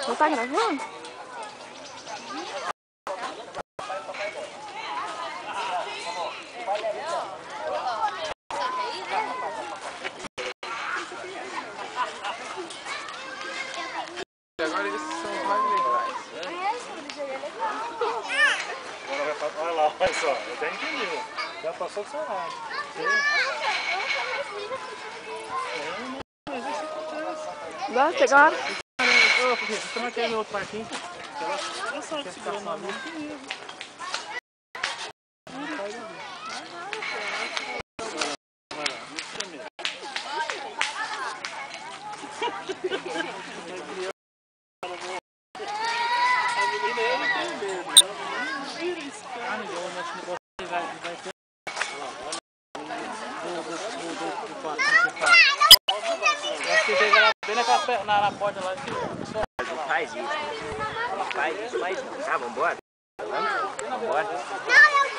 Não tá gravando? Agora eles são mais legais, né? Agora vai passar. Olha lá, olha só, eu até entendi. Já passou do seu lado. Gosta agora? Ô, Felipe, você vai ter no outro parquinho? Eu só te segurando na mão. Na porta lá assim. Não faz isso. Não faz isso, mas não. Ah, vambora. Vambora. Não,